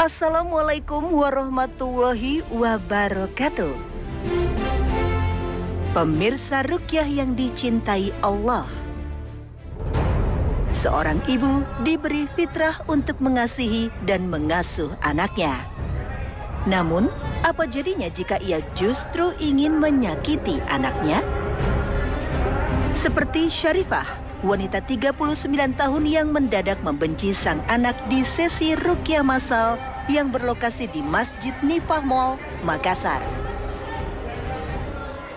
Assalamualaikum warahmatullahi wabarakatuh. Pemirsa Ruqyah yang dicintai Allah, seorang ibu diberi fitrah untuk mengasihi dan mengasuh anaknya. Namun, apa jadinya jika ia justru ingin menyakiti anaknya? Seperti Syarifah, wanita 39 tahun yang mendadak membenci sang anak di sesi ruqyah massal yang berlokasi di Masjid Nipah Mall, Makassar.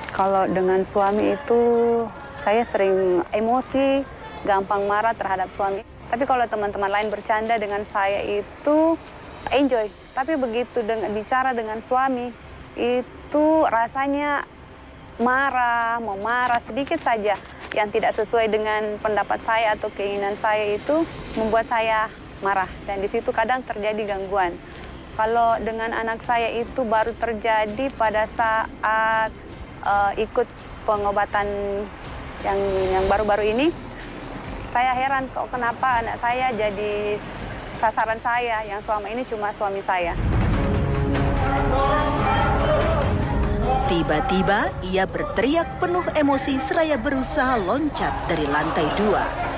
Kalau dengan suami itu, saya sering emosi, gampang marah terhadap suami. Tapi kalau teman-teman lain bercanda dengan saya itu enjoy. Tapi begitu bicara dengan suami, itu rasanya mau marah sedikit saja. Yang tidak sesuai dengan pendapat saya atau keinginan saya itu membuat saya marah. Dan di situ kadang terjadi gangguan. Kalau dengan anak saya itu baru terjadi pada saat ikut pengobatan yang baru-baru ini. Saya heran kok kenapa anak saya jadi sasaran saya, yang selama ini cuma suami saya. Tiba-tiba ia berteriak penuh emosi seraya berusaha loncat dari lantai 2.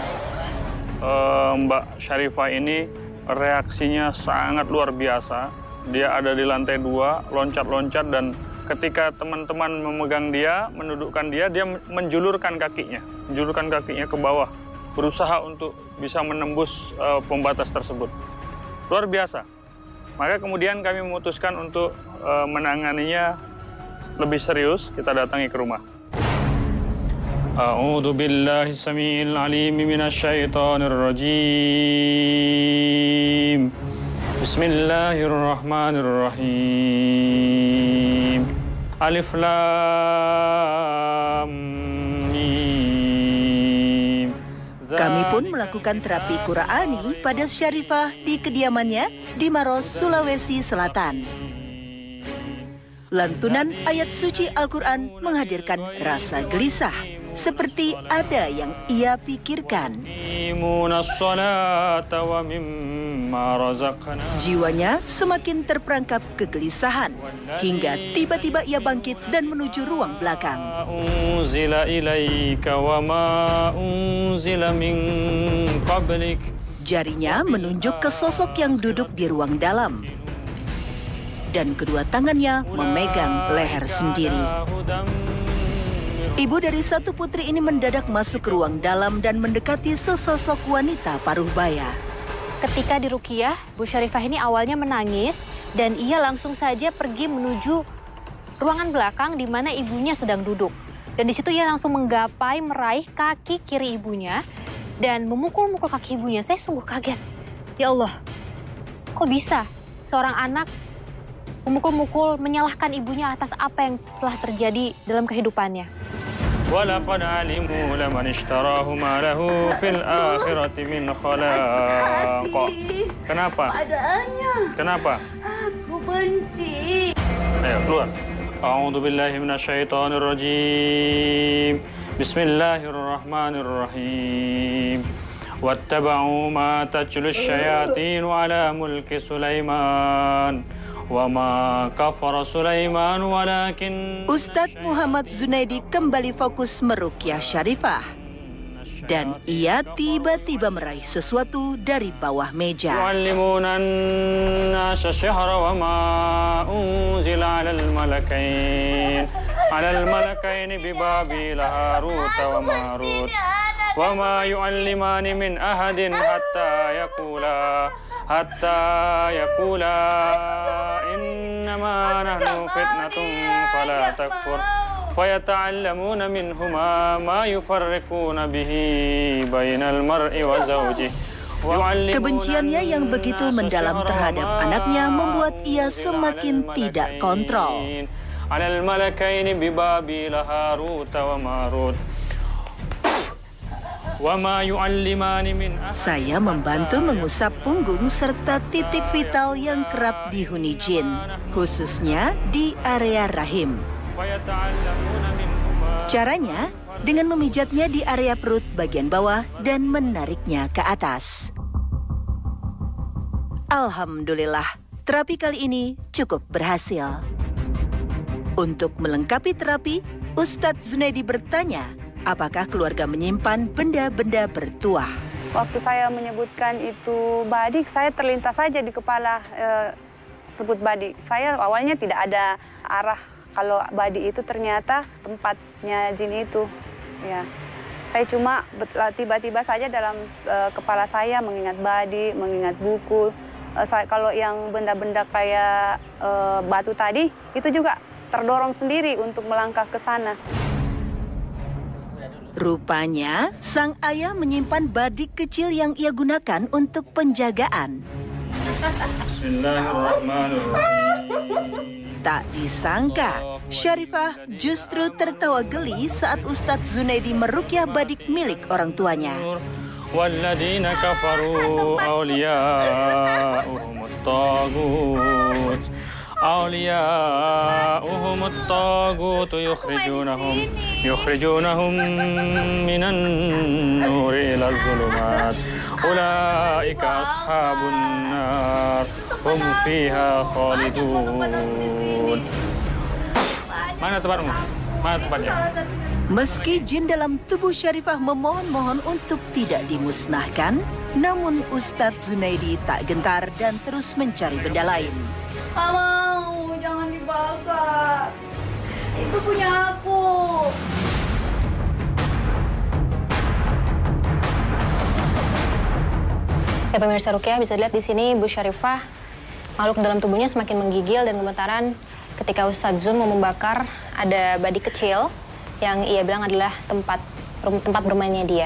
Mbak Syarifah ini reaksinya sangat luar biasa. Dia ada di lantai 2, loncat-loncat, dan ketika teman-teman memegang dia, menundukkan dia, dia menjulurkan kakinya ke bawah, berusaha untuk bisa menembus pembatas tersebut. Luar biasa. Maka kemudian kami memutuskan untuk menanganinya lebih serius. Kita datangi ke rumah. A'udzu billahi samiil alim minasyaitonir rajim. Bismillahirrahmanirrahim. Alif lam mim. Kami pun melakukan terapi Qur'ani pada Syarifah di kediamannya di Maros, Sulawesi Selatan. Lantunan ayat suci Al-Quran menghadirkan rasa gelisah, seperti ada yang ia pikirkan. Jiwanya semakin terperangkap kegelisahan, hingga tiba-tiba ia bangkit dan menuju ruang belakang. Jarinya menunjuk ke sosok yang duduk di ruang dalam, dan kedua tangannya memegang leher sendiri. Ibu dari satu putri ini mendadak masuk ke ruang dalam dan mendekati sesosok wanita paruh baya. Ketika di ruqyah, Bu Syarifah ini awalnya menangis dan ia langsung saja pergi menuju ruangan belakang di mana ibunya sedang duduk. Dan di situ ia langsung meraih kaki kiri ibunya dan memukul-mukul kaki ibunya. Saya sungguh kaget. Ya Allah, kok bisa seorang anak memukul-mukul, menyalahkan ibunya atas apa yang telah terjadi dalam kehidupannya. وَلَقَدْ عَلِمُوا لَمَنِ اشْتَرَاهُ مَا لَهُ فِي الْآخِرَةِ مِنْ خَلَاقٍ. Kenapa? Kenapa? Aku benci. Ayo keluar. A'udzu billahi minasyaitonir rajim. Bismillahirrahmanirrahim. وَاتَّبَعُوا مَا تَتْلُو الشَّيَاطِينُ عَلَى مُلْكِ سُلَيْمَانَ. Ustadz Muhammad Zunaidi kembali fokus meruqyah Syarifah. Dan ia tiba-tiba meraih sesuatu dari bawah meja. Hatta yaqula innama nahnu fitnatun fala takfur fayata'allamuna minhuma ma yufarriquna bihi bainal mar'i wa zawjihi. Kebenciannya yang begitu mendalam terhadap anaknya membuat ia semakin tidak kontrol. Alal malakaini bi babil Harut wa Marut. Saya membantu mengusap punggung serta titik vital yang kerap dihuni jin, khususnya di area rahim. Caranya dengan memijatnya di area perut bagian bawah dan menariknya ke atas. Alhamdulillah, terapi kali ini cukup berhasil. Untuk melengkapi terapi, Ustadz Zunaidi bertanya, apakah keluarga menyimpan benda-benda bertuah? Waktu saya menyebutkan itu badik, saya terlintas saja di kepala sebut badik. Saya awalnya tidak ada arah kalau badik itu ternyata tempatnya jin itu. Ya, saya cuma tiba-tiba saja dalam kepala saya mengingat badik, mengingat buku. Kalau yang benda-benda kayak batu tadi, itu juga terdorong sendiri untuk melangkah ke sana. Rupanya, sang ayah menyimpan badik kecil yang ia gunakan untuk penjagaan. Bismillahirrahmanirrahim. Tak disangka, Syarifah justru tertawa geli saat Ustadz Zunaidi meruqyah badik milik orang tuanya. Walladzina kafaru awliya'uhumut tagut. Awliya'uhumut tagut yukhrijunahum minan nuri ilal zulumat. Ulaika ashabun nar hum fiha khalidun. Mana tempatmu? Mana tempatnya? Meski jin dalam tubuh Syarifah memohon-mohon untuk tidak dimusnahkan, namun Ustadz Zunaidi tak gentar dan terus mencari benda lain. Mau, jangan dibakar. Itu punya aku. Ya pemirsa Ruqyah, bisa dilihat di sini Bu Syarifah makhluk dalam tubuhnya semakin menggigil dan gemetaran ketika Ustadz Zun mau membakar ada badik kecil yang ia bilang adalah tempat bermainnya dia.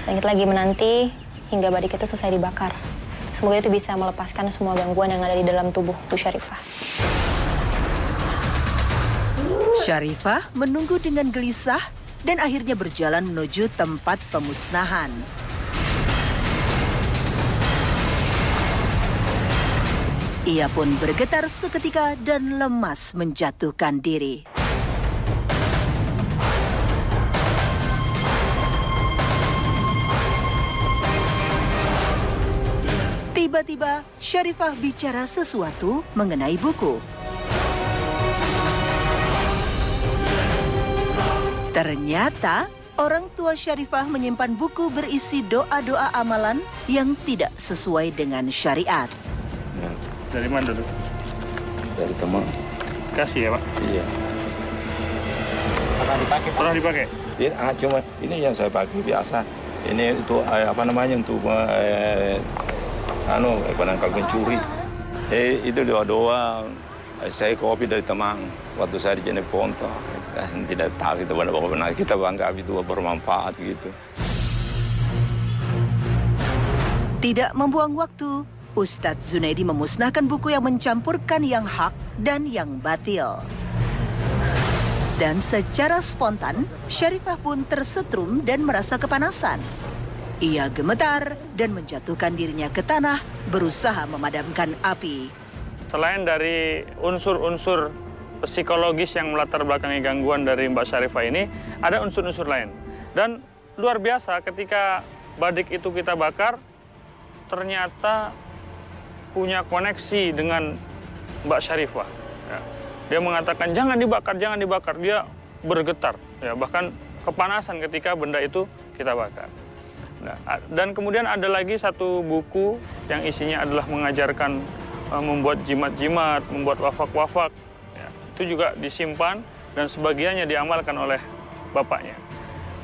Dan kita lagi menanti hingga badik itu selesai dibakar. Semoga itu bisa melepaskan semua gangguan yang ada di dalam tubuh Bu Syarifah. Syarifah menunggu dengan gelisah dan akhirnya berjalan menuju tempat pemusnahan. Ia pun bergetar seketika dan lemas menjatuhkan diri. Tiba-tiba, Syarifah bicara sesuatu mengenai buku. Ternyata, orang tua Syarifah menyimpan buku berisi doa-doa amalan yang tidak sesuai dengan syariat. Dari mana dulu? Dari teman. Kasih ya, Pak? Iya. Pernah dipakai? Pernah dipakai? Iya, cuma ini yang saya pakai biasa. Ini untuk apa namanya, untuk penangkal pencuri. Itu doa-doa. Saya kopi dari teman waktu saya di Jeneponto. Tidak tahu itu benar-benar kita bangga itu bermanfaat gitu. Tidak membuang waktu, Ustadz Zunaidi memusnahkan buku yang mencampurkan yang hak dan yang batil. Dan secara spontan, Syarifah pun tersetrum dan merasa kepanasan. Ia gemetar dan menjatuhkan dirinya ke tanah, berusaha memadamkan api. Selain dari unsur-unsur psikologis yang melatar belakangi gangguan dari Mbak Syarifah ini, ada unsur-unsur lain. Dan luar biasa ketika badik itu kita bakar, ternyata punya koneksi dengan Mbak Syarifah. Ya. Dia mengatakan, jangan dibakar, jangan dibakar. Dia bergetar, ya, bahkan kepanasan ketika benda itu kita bakar. Nah, dan kemudian ada lagi satu buku yang isinya adalah mengajarkan membuat jimat-jimat, membuat wafak-wafak. Ya, itu juga disimpan dan sebagiannya diamalkan oleh bapaknya.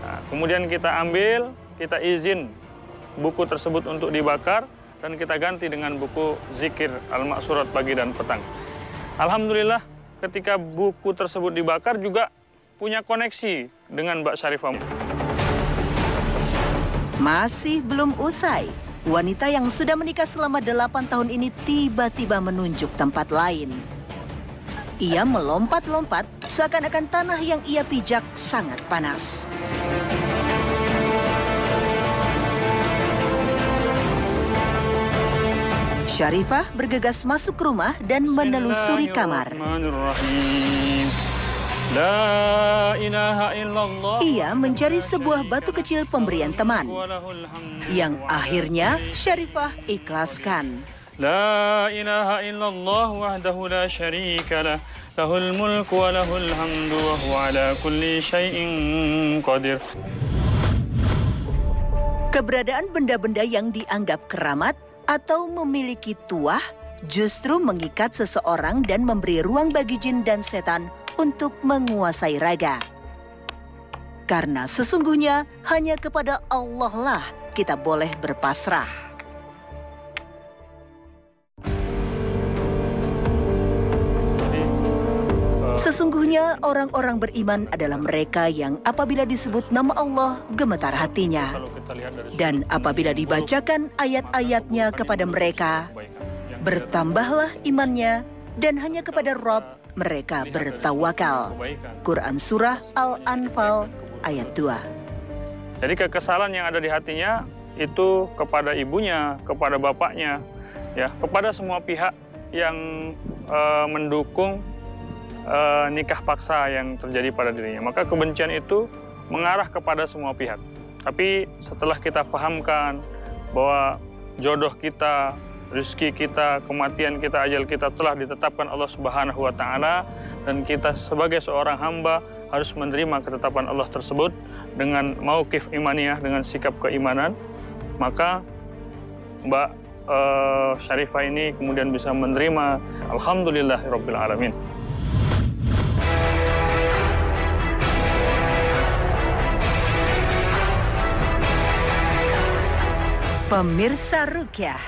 Nah, kemudian kita ambil, kita izin buku tersebut untuk dibakar dan kita ganti dengan buku zikir Al-Maksurat pagi dan petang. Alhamdulillah ketika buku tersebut dibakar juga punya koneksi dengan Mbak Syarifah. Masih belum usai, wanita yang sudah menikah selama 8 tahun ini tiba-tiba menunjuk tempat lain. Ia melompat-lompat seakan-akan tanah yang ia pijak sangat panas. Syarifah bergegas masuk rumah dan menelusuri kamar. La ilaha illallah. Ia mencari sebuah batu kecil pemberian teman yang akhirnya Syarifah ikhlaskan. La ilaha illallah wahdahu la syarika lah. Lahul mulku wa lahul hamdu wa huwa ala kulli syai'in qadir. Keberadaan benda-benda yang dianggap keramat atau memiliki tuah justru mengikat seseorang dan memberi ruang bagi jin dan setan untuk menguasai raga. Karena sesungguhnya hanya kepada Allah lah kita boleh berpasrah. Sesungguhnya orang-orang beriman adalah mereka yang apabila disebut nama Allah gemetar hatinya. Dan apabila dibacakan ayat-ayatnya kepada mereka, bertambahlah imannya dan hanya kepada Rabb mereka bertawakal. Quran Surah Al-Anfal ayat 2. Jadi kekesalan yang ada di hatinya itu kepada ibunya, kepada bapaknya, ya, kepada semua pihak yang mendukung nikah paksa yang terjadi pada dirinya. Maka kebencian itu mengarah kepada semua pihak. Tapi setelah kita pahamkan bahwa jodoh kita, rezeki kita, kematian kita, ajal kita telah ditetapkan Allah Subhanahu wa Ta'ala, dan kita sebagai seorang hamba harus menerima ketetapan Allah tersebut dengan mauqif imaniyah, dengan sikap keimanan, maka Mbak Syarifah ini kemudian bisa menerima. Alhamdulillahirabbil alamin. Pemirsa Ruqyah,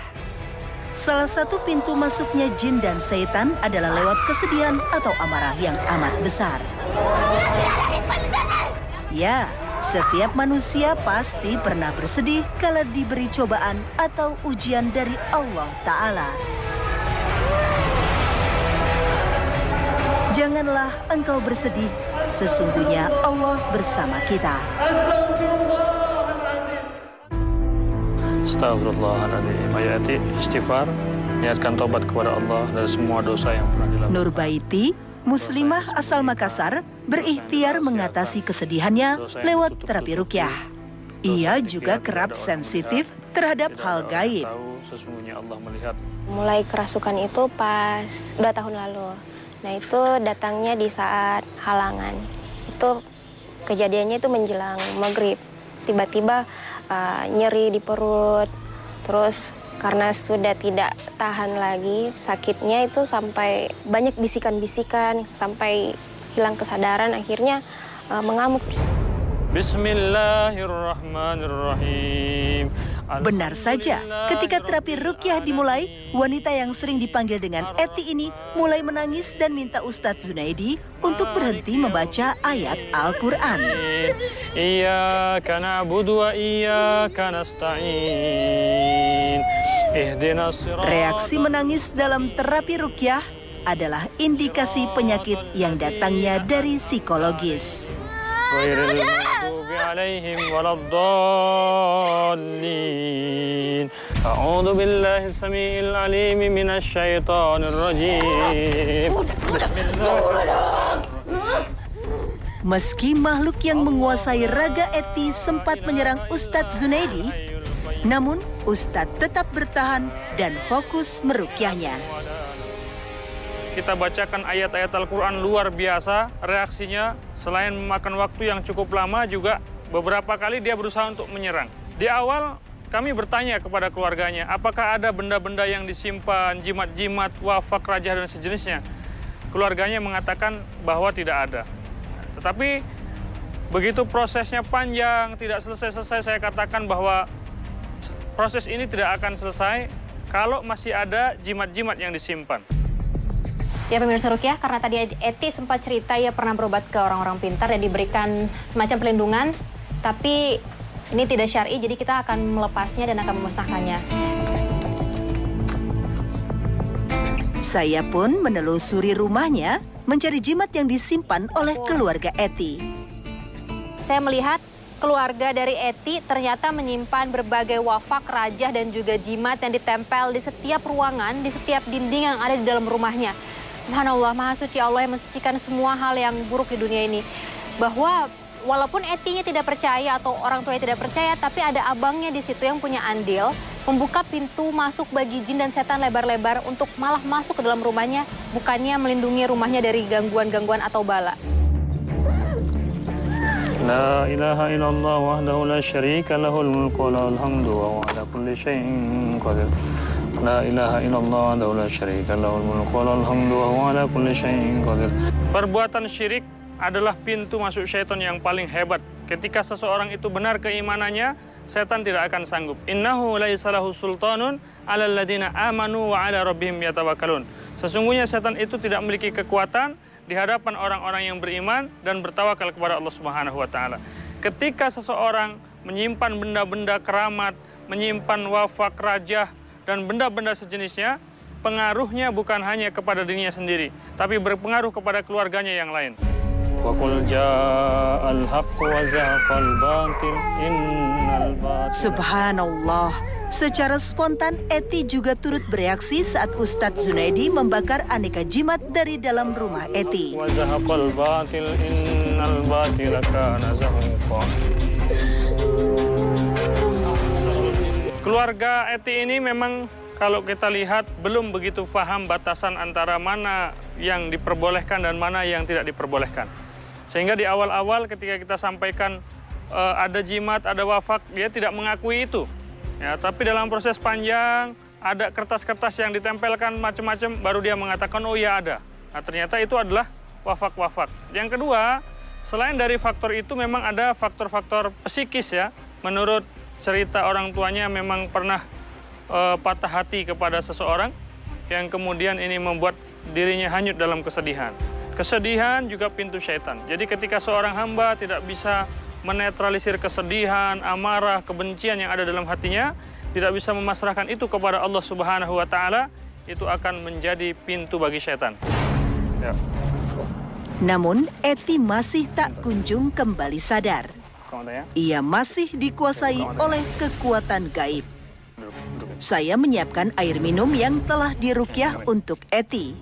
salah satu pintu masuknya jin dan setan adalah lewat kesedihan atau amarah yang amat besar. Ya, setiap manusia pasti pernah bersedih kala diberi cobaan atau ujian dari Allah Ta'ala. Janganlah engkau bersedih, sesungguhnya Allah bersama kita. Astagfirullahaladzim. Ayati istighfar, niatkan tobat kepada Allah dari semua dosa yang pernah dilakukan. Nurbaiti, muslimah asal Makassar, berikhtiar mengatasi kesedihannya lewat terapi ruqyah. Ia juga kerap sensitif terhadap hal gaib. Sesungguhnya Allah melihat. Mulai kerasukan itu pas 2 tahun lalu. Nah itu datangnya di saat halangan. Itu kejadiannya itu menjelang maghrib. Tiba-tiba nyeri di perut, terus karena sudah tidak tahan lagi sakitnya itu sampai banyak bisikan-bisikan, sampai hilang kesadaran, akhirnya mengamuk. Bismillahirrahmanirrahim. Benar saja, ketika terapi ruqyah dimulai, wanita yang sering dipanggil dengan Eti ini mulai menangis dan minta Ustadz Zunaidi untuk berhenti membaca ayat Al-Quran. Iyyaka na'budu wa iyyaka nasta'in. Reaksi menangis dalam terapi ruqyah adalah indikasi penyakit yang datangnya dari psikologis. Ghairil maghdubi 'alaihim waladdallin. A'udzu billahi samiil 'aliim minasy syaithaanir rajiim. Meski makhluk yang menguasai raga Eti sempat menyerang Ustadz Zunaidi, namun Ustadz tetap bertahan dan fokus meruqyahnya. Kita bacakan ayat-ayat Al-Quran luar biasa, reaksinya selain memakan waktu yang cukup lama juga beberapa kali dia berusaha untuk menyerang. Di awal kami bertanya kepada keluarganya, apakah ada benda-benda yang disimpan, jimat-jimat, wafak, rajah dan sejenisnya. Keluarganya mengatakan bahwa tidak ada. Tetapi begitu prosesnya panjang, tidak selesai-selesai, saya katakan bahwa proses ini tidak akan selesai kalau masih ada jimat-jimat yang disimpan. Ya pemirsa Ruqyah, karena tadi Eti sempat cerita ia pernah berobat ke orang-orang pintar dan diberikan semacam perlindungan, tapi ini tidak syar'i, jadi kita akan melepasnya dan akan memusnahkannya. Saya pun menelusuri rumahnya mencari jimat yang disimpan oleh keluarga Eti. Saya melihat keluarga dari Eti ternyata menyimpan berbagai wafak, rajah dan juga jimat yang ditempel di setiap ruangan, di setiap dinding yang ada di dalam rumahnya. Subhanallah, Maha Suci Allah yang mensucikan semua hal yang buruk di dunia ini. Bahwa walaupun Etinya tidak percaya atau orang tuanya tidak percaya, tapi ada abangnya di situ yang punya andil, membuka pintu masuk bagi jin dan setan lebar-lebar untuk malah masuk ke dalam rumahnya, bukannya melindungi rumahnya dari gangguan-gangguan atau bala. La ilaha illallah wahdahu la syarika lahul mulku wa lahul hamdu wa huwa ala kulli syai'in qadir. La ilaha illallah wahdahu la syarika lahul mulku wa lahul hamdu wa huwa ala kulli syai'in qadir. Perbuatan syirik adalah pintu masuk syaitan yang paling hebat. Ketika seseorang itu benar keimanannya, setan tidak akan sanggup. Innahu laisa lahu sultanun 'alal ladzina amanu wa 'ala rabbihim yatawakkalun. Sesungguhnya setan itu tidak memiliki kekuatan di hadapan orang-orang yang beriman dan bertawakal kepada Allah Subhanahu wa taala. Ketika seseorang menyimpan benda-benda keramat, menyimpan wafak, rajah dan benda-benda sejenisnya, pengaruhnya bukan hanya kepada dirinya sendiri, tapi berpengaruh kepada keluarganya yang lain. Wa qul ja'al haqqu wa zahaqal batil innal batila. Subhanallah. Secara spontan, Eti juga turut bereaksi saat Ustadz Zunaidi membakar aneka jimat dari dalam rumah Eti. Wa zahaqal batil innal batila kana zahuqa. Keluarga Eti ini memang kalau kita lihat belum begitu paham batasan antara mana yang diperbolehkan dan mana yang tidak diperbolehkan. Sehingga di awal-awal ketika kita sampaikan ada jimat, ada wafak, dia tidak mengakui itu. Ya, tapi dalam proses panjang, ada kertas-kertas yang ditempelkan macam-macam, baru dia mengatakan, oh ya ada. Nah, ternyata itu adalah wafak-wafak. Yang kedua, selain dari faktor itu memang ada faktor-faktor psikis ya. Menurut cerita orang tuanya memang pernah patah hati kepada seseorang, yang kemudian ini membuat dirinya hanyut dalam kesedihan. Kesedihan juga pintu syaitan. Jadi ketika seorang hamba tidak bisa menetralisir kesedihan, amarah, kebencian yang ada dalam hatinya, tidak bisa memasrahkan itu kepada Allah Subhanahu wa taala, itu akan menjadi pintu bagi syaitan. Ya. Namun, Eti masih tak kunjung kembali sadar. Ia masih dikuasai oleh kekuatan gaib. Saya menyiapkan air minum yang telah diruqyah untuk Eti.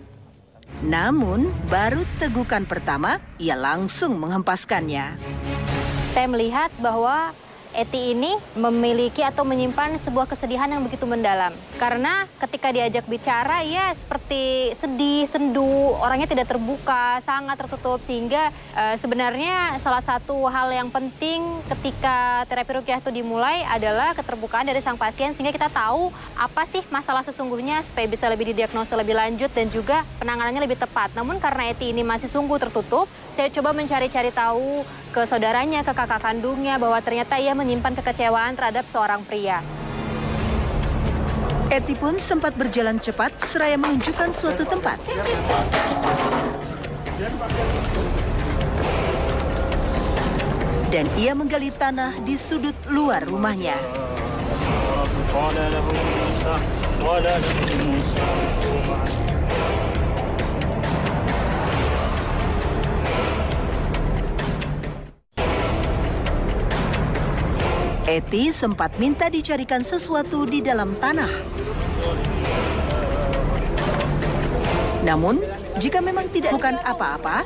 Namun, baru tegukan pertama, ia langsung menghempaskannya. Saya melihat bahwa Eti ini memiliki atau menyimpan sebuah kesedihan yang begitu mendalam. Karena ketika diajak bicara, ia seperti sedih, sendu, orangnya tidak terbuka, sangat tertutup. Sehingga sebenarnya salah satu hal yang penting ketika terapi ruqyah itu dimulai adalah keterbukaan dari sang pasien. Sehingga kita tahu apa sih masalah sesungguhnya supaya bisa lebih didiagnosa lebih lanjut dan juga penanganannya lebih tepat. Namun karena Eti ini masih sungguh tertutup, saya coba mencari-cari tahu ke saudaranya, ke kakak kandungnya, bahwa ternyata ia menyimpan kekecewaan terhadap seorang pria. Eti pun sempat berjalan cepat seraya menunjukkan suatu tempat. Dan ia menggali tanah di sudut luar rumahnya. Eti sempat minta dicarikan sesuatu di dalam tanah. Namun, jika memang tidak bukan apa-apa,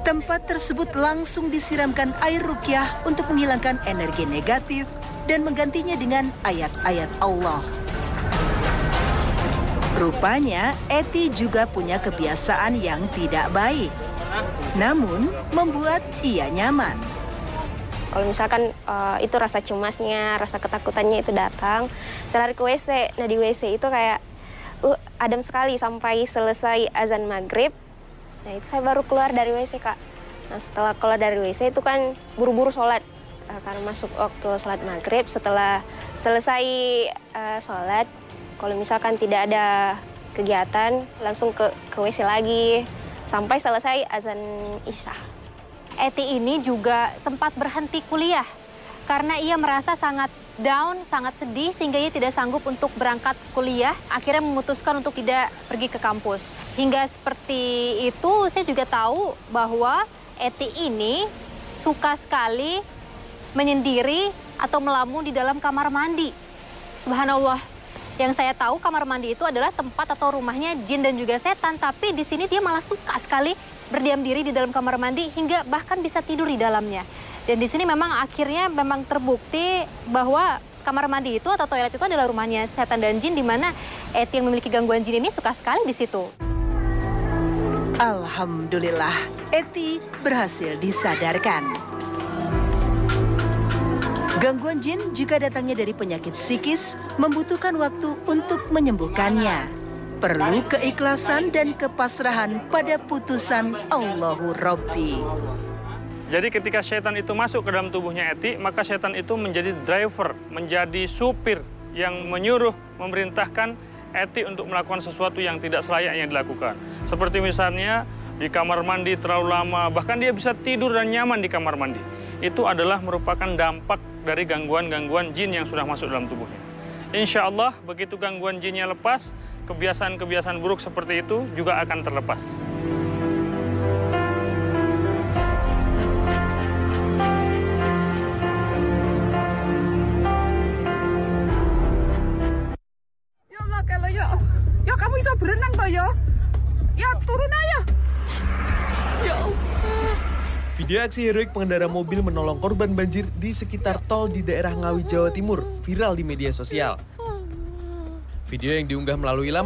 tempat tersebut langsung disiramkan air ruqyah untuk menghilangkan energi negatif dan menggantinya dengan ayat-ayat Allah. Rupanya, Eti juga punya kebiasaan yang tidak baik, namun membuat ia nyaman. Kalau misalkan itu rasa cemasnya, rasa ketakutannya itu datang, saya lari ke WC. Nah di WC itu kayak adem sekali sampai selesai azan maghrib. Nah itu saya baru keluar dari WC, Kak. Nah setelah keluar dari WC itu kan buru-buru sholat. Karena masuk waktu sholat maghrib, setelah selesai sholat, kalau misalkan tidak ada kegiatan, langsung ke WC lagi sampai selesai azan isya. Eti ini juga sempat berhenti kuliah karena ia merasa sangat down, sangat sedih sehingga ia tidak sanggup untuk berangkat kuliah. Akhirnya memutuskan untuk tidak pergi ke kampus. Hingga seperti itu saya juga tahu bahwa Eti ini suka sekali menyendiri atau melamun di dalam kamar mandi. Subhanallah. Yang saya tahu kamar mandi itu adalah tempat atau rumahnya jin dan juga setan, tapi di sini dia malah suka sekali berdiam diri di dalam kamar mandi hingga bahkan bisa tidur di dalamnya. Dan di sini memang akhirnya memang terbukti bahwa kamar mandi itu atau toilet itu adalah rumahnya setan dan jin, di mana Eti yang memiliki gangguan jin ini suka sekali di situ. Alhamdulillah, Eti berhasil disadarkan. Gangguan jin jika datangnya dari penyakit psikis membutuhkan waktu untuk menyembuhkannya. Perlu keikhlasan dan kepasrahan pada putusan Allahu Rabbi. Jadi ketika setan itu masuk ke dalam tubuhnya Eti, maka setan itu menjadi driver, menjadi supir yang menyuruh, memerintahkan Eti untuk melakukan sesuatu yang tidak selayaknya dilakukan. Seperti misalnya di kamar mandi terlalu lama, bahkan dia bisa tidur dan nyaman di kamar mandi. Itu adalah merupakan dampak dari gangguan-gangguan jin yang sudah masuk dalam tubuhnya. Insya Allah begitu gangguan jinnya lepas, kebiasaan-kebiasaan buruk seperti itu juga akan terlepas. Ya kamu bisa berenang toh ya? Ya turun aja. Ya Allah. Video aksi heroik pengendara mobil menolong korban banjir di sekitar tol di daerah Ngawi, Jawa Timur viral di media sosial. Video yang diunggah melalui laman